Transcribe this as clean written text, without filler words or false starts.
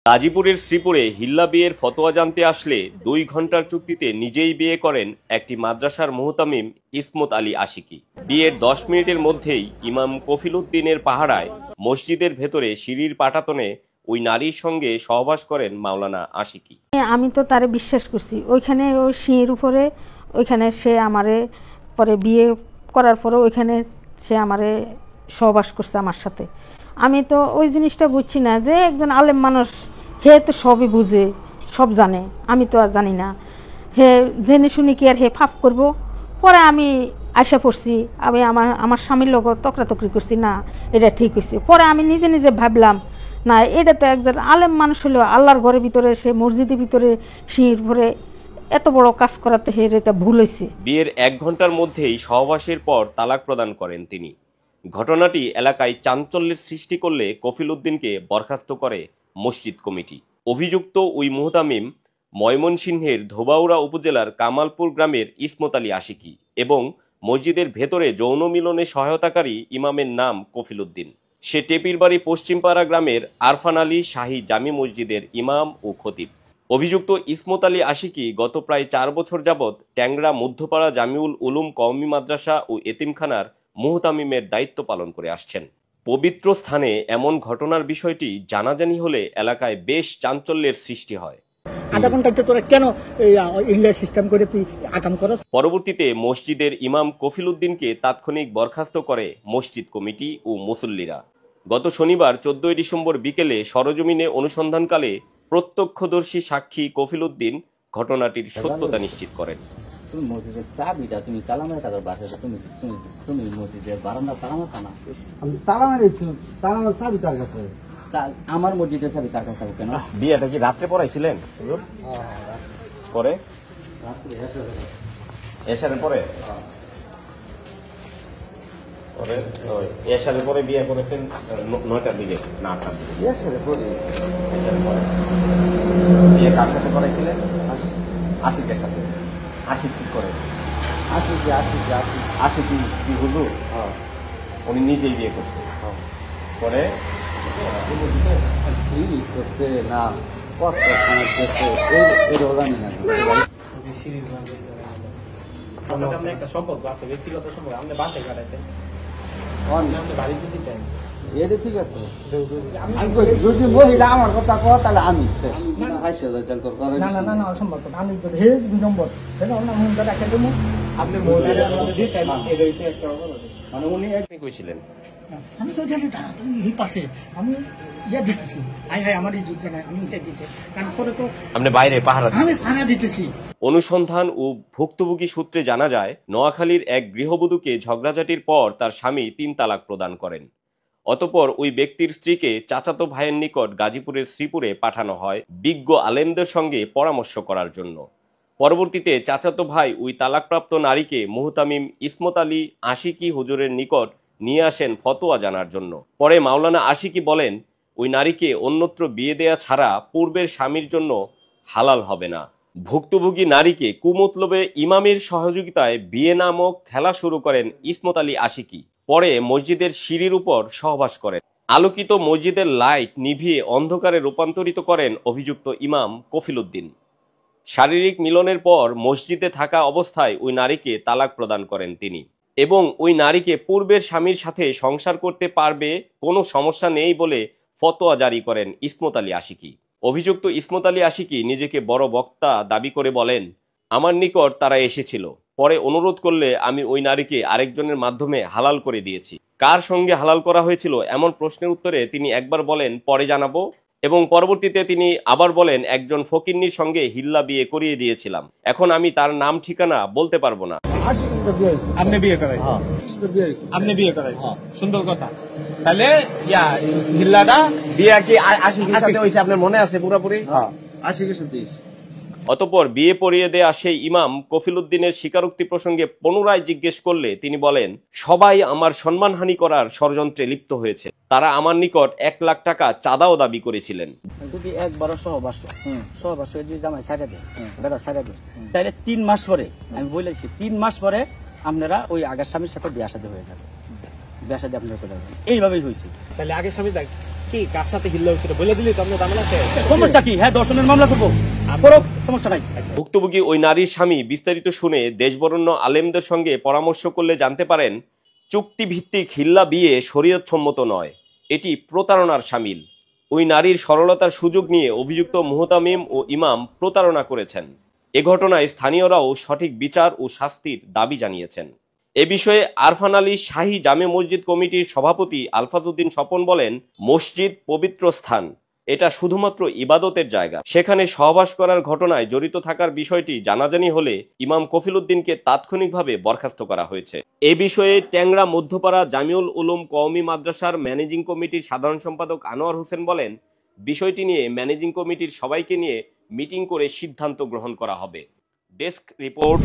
গাজীপুরের শ্রীপুরে হিল্লা বিয়ের ফতোয়া জানতে আসলে 2 ঘন্টার চুক্তিতে নিজেই বিয়ে করেন একটি মাদ্রাসার মুহতামিম ইসমত আলী আশিকি। বিয়ের 10 মিনিটের মধ্যেই ইমাম কফিল উদ্দিনের পাহারায় মসজিদের ভেতরে সিঁড়ির পাটাতনে ওই নারীর সঙ্গে সহবাস করেন মাওলানা আশিকি। আমি তো তারে বিশ্বাস করছি, ওইখানে ওই সিঁড়ির উপরে ওইখানে সে আমারে পরে বিয়ে করার পরে ওইখানে সে আমারে সহবাস করছে আমার সাথে। আমি তো ওই জিনিসটা বুঝছি না যে একজন আলেম মানুষ, হে তো সবই বুঝে, সব জানে, আমি তো আর জানি না। হে জেনে শুনি কি আর হে ফাপ করব? পরে আমি আশা পড়ছি, আমি আমার স্বামীর লগত তকরাতকরি করছি, না এটা ঠিক হয়েছে। পরে আমি নিজে নিজে ভাবলাম, না এটা তো একজন আলেম মানুষ হলেও আল্লাহর ঘরের ভিতরে, সে মসজিদের ভিতরে সিঁড়ির ভরে এত বড় কাজ করাতে হে এটা ভুল হয়েছে। বিয়ের 1 ঘন্টার মধ্যেই সহবাসের পর তালাক প্রদান করেন তিনি। ঘটনাটি এলাকায় চাঞ্চল্যের সৃষ্টি করলে কফিল উদ্দিনকে বরখাস্ত করে মসজিদ কমিটি। অভিযুক্ত ওই মুহতামিম ময়মনসিংহের ধোবাউড়া উপজেলার কামালপুর গ্রামের ইসমত আলী আশিকি এবং মসজিদের ভেতরে যৌন মিলনে সহায়তাকারী ইমামের নাম কফিল উদ্দিন। সে টেপিরবাড়ি পশ্চিমপাড়া গ্রামের আরফান আলী শাহী জামি মসজিদের ইমাম ও খতিব। অভিযুক্ত ইসমত আলী আশিকি গত প্রায় 4 বছর যাবৎ ট্যাংরা মধ্যপাড়া জামিউল উলুম কওমি মাদ্রাসা ও এতিমখানার মুহতামিমের দায়িত্ব পালন করে আসছেন। পবিত্র স্থানে এমন ঘটনার বিষয়টি জানাজানি হলে এলাকায় বেশ চাঞ্চল্যের সৃষ্টি হয়। পরবর্তীতে মসজিদের ইমাম কফিল উদ্দিনকে তাৎক্ষণিক বরখাস্ত করে মসজিদ কমিটি ও মুসল্লিরা। গত শনিবার 14 ডিসেম্বর বিকেলে সরজমিনে অনুসন্ধানকালে প্রত্যক্ষদর্শী সাক্ষী কফিল উদ্দিন ঘটনাটির সত্যতা নিশ্চিত করেন। তুমি মসজিদের চাবিটা তুমি তালা মেরে থাকার বাসায় তুমি মসজিদের বারান্দা তালা মারতা না? আমি তালা মেরেছি, তালা মারার চাবি তার কাছে। আমার মসজিদের চাবি তার কাছে কেন? বিয়েটা কি রাত্রে পড়াইছিলেন? পরে এশারের পরে এশারের পরে বিয়ে করেছেন 9টার দিকে না 8টার দিকে? এশারের পরে। বিয়ে কার সাথে করাইছিলেন? আশিকের সাথে। আশিক কি করে? আশিক কি হলো? উনি নিজেই বিয়ে করছে। পরে করছে না কষ্ট জানি না। একটা সম্পর্ক আছে, ব্যক্তিগত সম্পর্ক, আপনি বাসায় কাটাইতেন, বাড়িতে দিতেন, এটা ঠিক আছে। যদি মহিলা আমার কথা কয় তাহলে আমি না অসম্ভব। আমি হে 2 নম্বর রেখে দেবো। আপনি মহিলাদের মধ্যে দিচ্ছেন, এটা হচ্ছে একটা মানে উনি একদিন কইছিলেন আমি তো গেলে দাঁড়া তুমি এই পাশে আমি ইয়া দিতেছি, আমার এই যুদ্ধ নাই, আমি দিতেছি কারণ পরে তো আপনি বাইরে পাহারা আমি পাহারা দিতেছি। অনুসন্ধান ও ভুক্তভোগী সূত্রে জানা যায়, নোয়াখালীর এক গৃহবধূকে ঝগড়াঝাটির পর তার স্বামী 3 তালাক প্রদান করেন। অতঃপর ওই ব্যক্তির স্ত্রীকে চাচাতো ভাইয়ের নিকট গাজীপুরের শ্রীপুরে পাঠানো হয় বিজ্ঞ আলেমদের সঙ্গে পরামর্শ করার জন্য। পরবর্তীতে চাচাতো ভাই ওই তালাকপ্রাপ্ত নারীকে মুহতামিম ইসমত আলী আশিকি হুজুরের নিকট নিয়ে আসেন ফতোয়া জানার জন্য। পরে মাওলানা আশিকি বলেন, ওই নারীকে অন্যত্র বিয়ে দেয়া ছাড়া পূর্বের স্বামীর জন্য হালাল হবে না। ভুক্তভোগী নারীকে কুমতলবে ইমামের সহযোগিতায় বিয়ে নামক খেলা শুরু করেন ইসমত আলী আশিকি। পরে মসজিদের সিঁড়ির উপর সহবাস করেন। আলোকিত মসজিদের লাইট নিভিয়ে অন্ধকারে রূপান্তরিত করেন অভিযুক্ত ইমাম কফিল উদ্দিন। শারীরিক মিলনের পর মসজিদে থাকা অবস্থায় ওই নারীকে তালাক প্রদান করেন তিনি এবং ওই নারীকে পূর্বের স্বামীর সাথে সংসার করতে পারবে, কোনো সমস্যা নেই বলে ফতোয়া জারি করেন ইসমত আলী আশিকি। অভিযুক্ত ইসমত আলী আশিকি নিজেকে বড় বক্তা দাবি করে বলেন, আমার নিকট তারা এসেছিল, পরে অনুরোধ করলে আমি ওই নারীকে আরেকজনের মাধ্যমে হালাল করে দিয়েছি। কার সঙ্গে হালাল করা হয়েছিল এমন প্রশ্নের উত্তরে তিনি একবার বলেন পরে জানাবো এবং পরবর্তীতে তিনি আবার বলেন একজন ফকিন্নির সঙ্গে হিল্লা বিয়ে করিয়ে দিয়েছিলাম, এখন আমি তার নাম ঠিকানা বলতে পারবো না। আপনি বিয়ে করাইছেন? আপনি বিয়ে করাইছেন, সুন্দর কথা। তাহলে হিল্লাটা বিয়ে কি আশিকির সাথে হয়েছে আপনার মনে আছে পুরোপুরি? আশিকের সাথে। অতঃপর বিয়ে পড়িয়ে দেয়া সেই ইমাম কফিল উদ্দিনের স্বীকারোক্তি প্রসঙ্গে পুনরায় জিজ্ঞেস করলে তিনি বলেন, সবাই আমার সম্মানহানি করার ষড়যন্ত্রে লিপ্ত হয়েছে। তারা আমার নিকট 1 লাখ টাকা চাঁদাও দাবি করেছিলেন। যদি একবারও সহবাস যদি জামাই ছাড়া দেয়, বেড়া ছাড়া দেয়, তাহলে 3 মাস পরে, আমি বলেছি 3 মাস পরে আপনারা ওই আগের স্বামীর সাথে বিয়ে শাদী হয়ে যাবে। ব্যবসা দিয়ে আপনার করে দেবেন। এইভাবেই হয়েছে। তাহলে আগে স্বামী দেখ কি কার সাথে হিল্লা হয়েছিল বলে দিলি তো আপনার ঝামেলা আছে। সমস্যা কি? হ্যাঁ, দর্শনের মামলা করবো, সমস্যা নাই। ভুক্তভোগী ওই নারীর স্বামী বিস্তারিত শুনে দেশবরেণ্য আলেমদের সঙ্গে পরামর্শ করলে জানতে পারেন চুক্তিভিত্তিক হিল্লা বিয়ে শরীয়তসম্মত নয়, এটি প্রতারণার শামিল। ওই নারীর সরলতার সুযোগ নিয়ে অভিযুক্ত মুহতামিম ও ইমাম প্রতারণা করেছেন। এ ঘটনায় স্থানীয়রাও সঠিক বিচার ও শাস্তির দাবি জানিয়েছেন। এ বিষয়ে আরফান আলী শাহী জামে মসজিদ কমিটির সভাপতি আলফাজ উদ্দিন স্বপন বলেন, মসজিদ পবিত্র স্থান, এটা শুধুমাত্র ইবাদতের জায়গা। সেখানে সহবাস করার ঘটনায় জড়িত থাকার বিষয়টি জানাজানি হলে ইমাম কফিল উদ্দিনকে তাৎক্ষণিকভাবে বরখাস্ত করা হয়েছে। এ বিষয়ে ট্যাংরা মধ্যপাড়া জামিউল উলুম কওমি মাদ্রাসার ম্যানেজিং কমিটির সাধারণ সম্পাদক আনোয়ার হোসেন বলেন, বিষয়টি নিয়ে ম্যানেজিং কমিটির সবাইকে নিয়ে মিটিং করে সিদ্ধান্ত গ্রহণ করা হবে। Desk report,